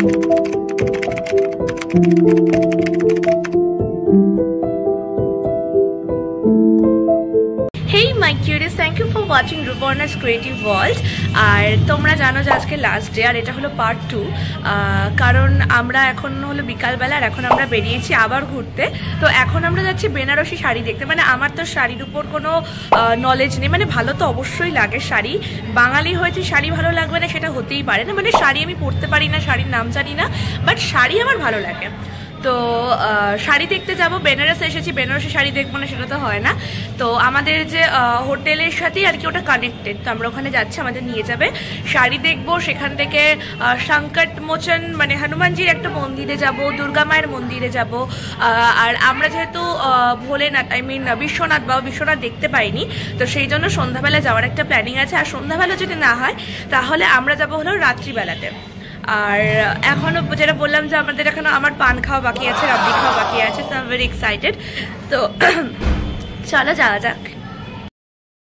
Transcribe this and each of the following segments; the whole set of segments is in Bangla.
Hey my cuties, thank you for watching Ruparna's Creative World. আর তোমরা জানো যে আজকে লাস্ট ডে, আর এটা হলো পার্ট 2। কারণ আমরা এখন হলো বিকালবেলা, আর এখন আমরা বেরিয়েছি আবার ঘুরতে। তো এখন আমরা যাচ্ছি বেনারসি শাড়ি দেখতে। মানে আমার তো শাড়ির উপর কোনো নলেজ নেই, মানে ভালো তো অবশ্যই লাগে শাড়ি, বাঙালি হয়েছে শাড়ি ভালো লাগবে না সেটা হতেই পারে না। মানে শাড়ি আমি পরতে পারি না, শাড়ির নাম জানি না, বাট শাড়ি আমার ভালো লাগে। তো শাড়ি দেখতে যাব, বেনারসে এসেছি, বেনারসি শাড়ি দেখবো না সেটা তো হয় না। তো আমাদের যে হোটেলের সাথেই আর কি ওটা কানেক্টেড, তো আমরা ওখানে যাচ্ছি, আমাদের নিয়ে যাবে, শাড়ি দেখবো। সেখান থেকে সংকট মোচন মানে হনুমানজির একটা মন্দিরে যাব, দুর্গা মায়ের মন্দিরে যাব। আর আমরা যেহেতু ভোলেনাথ বিশ্বনাথ দেখতে পাইনি, তো সেই জন্য সন্ধ্যাবেলা যাওয়ার একটা প্ল্যানিং আছে। আর সন্ধ্যাবেলা যদি না হয় তাহলে আমরা যাব হলো রাত্রিবেলাতে। আর এখনো যেটা বললাম যে আমাদের এখনো আমার পান খাওয়া বাকি আছে, রাবড়ি খাওয়া বাকি আছে, so I am very excited. তো চলো যাওয়া যাক।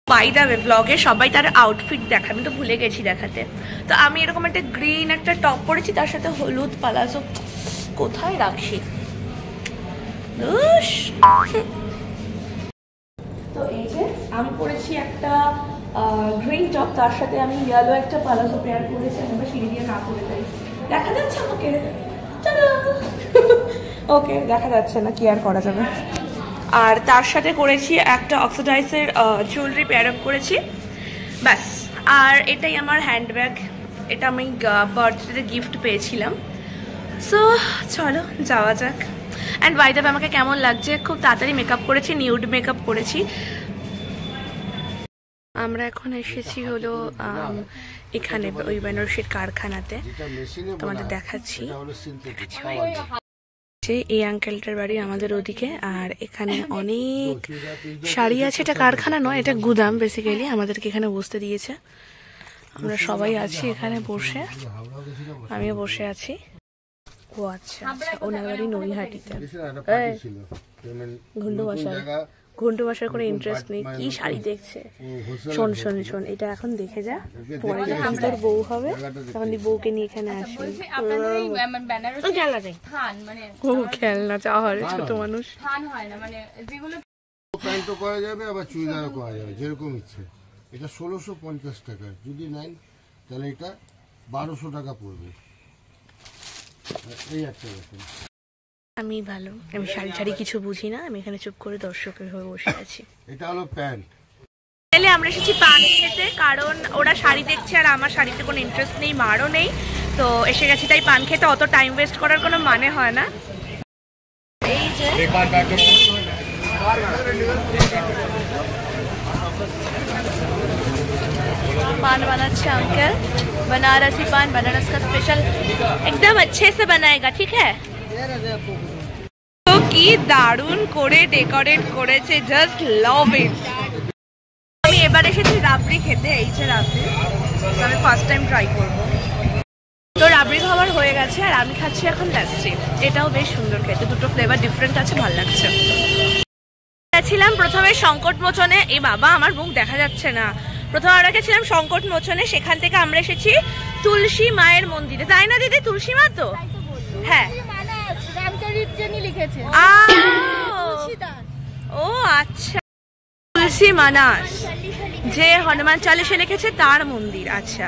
বাই দ্য ওয়ে, ব্লগে সবাই তার আউটফিট দেখা, আমি তো ভুলে গেছি দেখাতে। তো আমি এরকম একটা গ্রিন একটা টপ পরেছি, তার সাথে হলুদ পালাজো। কোথায় রাখছি? তো এই যে আমি পরেছি একটা গ্রিন টপ, তার সাথে আমি ইয়েলো একটা পালাজো পেয়ার করেছি। আমরা সিঁড়ি দিয়ে না করে যাই, দেখা যাচ্ছে আমাকে? ওকে, দেখা যাচ্ছে না, কি আর করা যাবে। আর তার সাথে করেছি একটা অক্সিডাইজের জুয়েলারি পেয়ার আপ করেছি, ব্যাস। আর এটাই আমার হ্যান্ডব্যাগ, এটা আমি বার্থডেতে গিফট পেয়েছিলাম। সো চলো যাওয়া যাক। অ্যান্ড বাই দ্য ওয়ে, আমাকে কেমন লাগছে? খুব তাড়াতাড়ি মেকআপ করেছি, নিউড মেকআপ করেছি। আমরা এখন এসেছি হলো এখানে ওই বেনারসির কারখানাতে, তোমাদের দেখাচ্ছি। এই আঙ্কেলটার বাড়ি আমাদের ওদিকে, আর এখানে অনেক শাড়ি আছে। এটা কারখানা নয়, এটা গুদাম বেসিক্যালি। আমাদেরকে এখানে বসতে দিয়েছে, আমরা সবাই আছি এখানে বসে, আমিও বসে আছি। ও আচ্ছা আচ্ছা, ওনার বাড়ি নৈহাটিতে। ঘন্টু বাসার কোনো ইন্টারেস্ট নেই, কি শাড়ি দেখছে। শোন শোন শোন, এটা এখন দেখে যা, পরে যখন তোর বউ হবে তখন বউকে নিয়ে এখানে আসবি। খেলনা চাওয়ারে ছোট মানুষ প্যান্টও করা যাবে, আবার চুড়িদারও করা যাবে, যেরকম ইচ্ছে। এটা 1650 টাকা, যদি নেন তাহলে এটা 1200 টাকা পড়বে। এই একটা ব্যাপার। আমি ভালো, আমি শাড়ি শাড়ি কিছু বুঝি না, আমি এখানে চুপ করে দর্শকের হয়ে বসে আছি। এটা হলো প্যান্ট। তাহলে আমরা এসেছি পান খেতে, কারণ ওরা শাড়ি দেখছে আর আমার শাড়িতে কোনো ইন্টারেস্ট নেই, মারও নেই, তো এসে গেছি তাই পান খেতে। অত টাইম ওয়েস্ট করার কোনো মানে হয় না। এই যে पान बनाচ্ছে अंकल, बनारसी पान, बनारस का स्पेशल, एकदम अच्छे से बनाएगा, ठीक है? तो কি দারুণ করে ডেকোরেট করেছে, জাস্ট লাভ ইট। আমি এবার এসেছি রাবড়ি খেতে, এই যে রাবড়ি, আমি ফার্স্ট টাইম ট্রাই করব। তো রাবড়ি খাবার হয়ে গেছে, আর আমি খাচ্ছি এখন লাচ্ছি। এটাও বেশ সুন্দর খেতে, দুটো ফ্লেভার ডিফারেন্ট আছে, ভালো লাগছে। গেছিলাম প্রথমে সংকট মোচনে, এই বাবা আমার মুখ দেখা যাচ্ছে না। প্রথমে আমরা গেছিলাম সংকট মোচনে, সেখান থেকে আমরা এসেছি তুলসী মায়ের মন্দিরে, তাই না দিদি? তুলসী মা তো, হ্যাঁ। ও আচ্ছা, তুলসী মানাস যে হনুমান চালিশে লিখেছে তার মন্দির। আচ্ছা,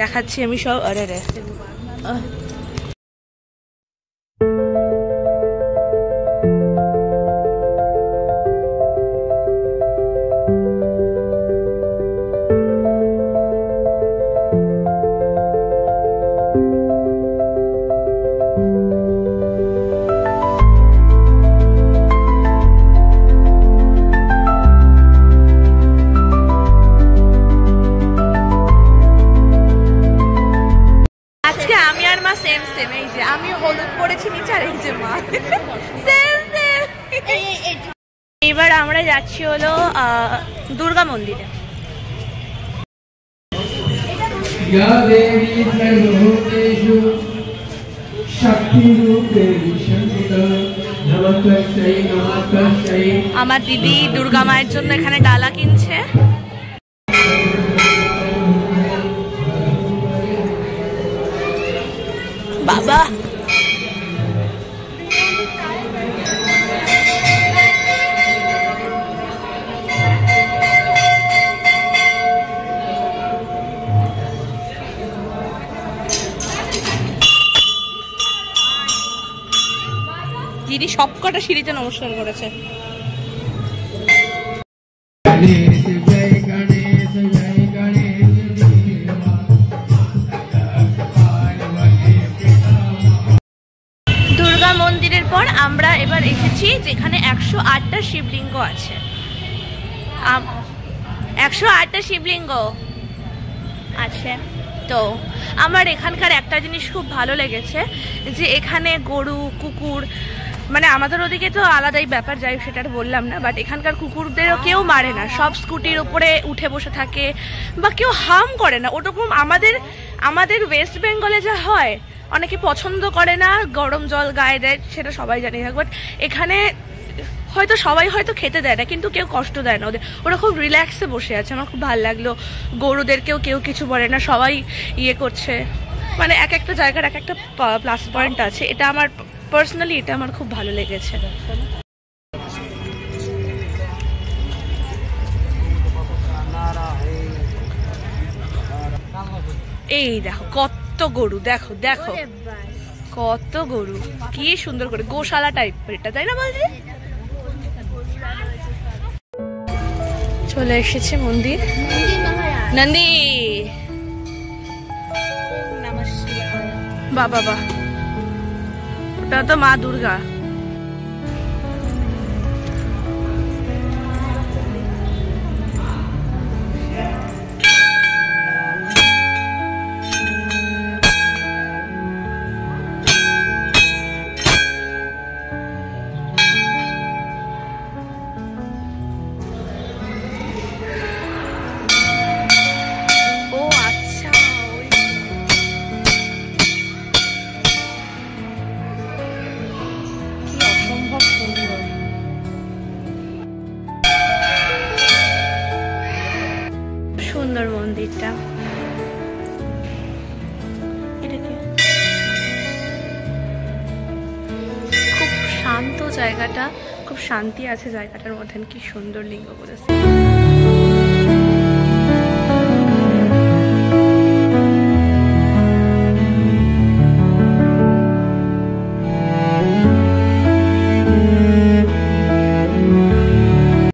দেখাচ্ছি আমি সব। আরে রে, আমি হলুদ পরেছি নিচে, আর এই যে মা সেম সেম। এবার আমরা যাচ্ছি হলো দুর্গা মন্দিরে। আমার দিদি দুর্গা মায়ের জন্য এখানে ডালা কিনছে। বাবা বাবা, দিদি সবকটা সিঁড়িতে নমস্কার করেছে। দুর্গা মন্দিরের পর আমরা এবার এসেছি যেখানে 108টা শিবলিঙ্গ আছে। 108টা শিবলিঙ্গ আছে। তো আমার এখানকার একটা জিনিস খুব ভালো লেগেছে, যে এখানে গরু, কুকুর, মানে আমাদের ওদিকে তো আলাদাই ব্যাপার, যাই সেটা বললাম না, বাট এখানকার কুকুরদেরও কেউ মারে না, সব স্কুটির উপরে উঠে বসে থাকে বা কেউ হার্ম করে না। ওরকম আমাদের ওয়েস্ট বেঙ্গলে যা হয়, অনেকে পছন্দ করে না, গরম জল গায়ে দেয়, সেটা সবাই জানি, বাট এখানে হয়তো সবাই হয়তো খেতে দেয় না, কিন্তু কেউ কষ্ট দেয় না ওদের, ওরা খুব রিল্যাক্সে বসে আছে। আমার খুব ভালো লাগলো। গরুদেরকেও কেউ কিছু বলে না, সবাই ইয়ে করছে, মানে এক একটা জায়গার এক একটা প্লাস পয়েন্ট আছে। এটা আমার পার্সোনালি এটা আমার খুব ভালো লেগেছে। এই দেখো কত গরু, দেখো দেখো কত গরু, কি সুন্দর করে গোশালা টাইপের এটা, তাই না বলছি? চলে এসেছে মন্দির, নন্দী বাবা, বাহ, ওটা তো মা দুর্গা। সুন্দর মন্দিরটা, খুব শান্ত জায়গাটা, খুব শান্তি আছে জায়গাটার মধ্যে। কি সুন্দর লিঙ্গ বলেছে।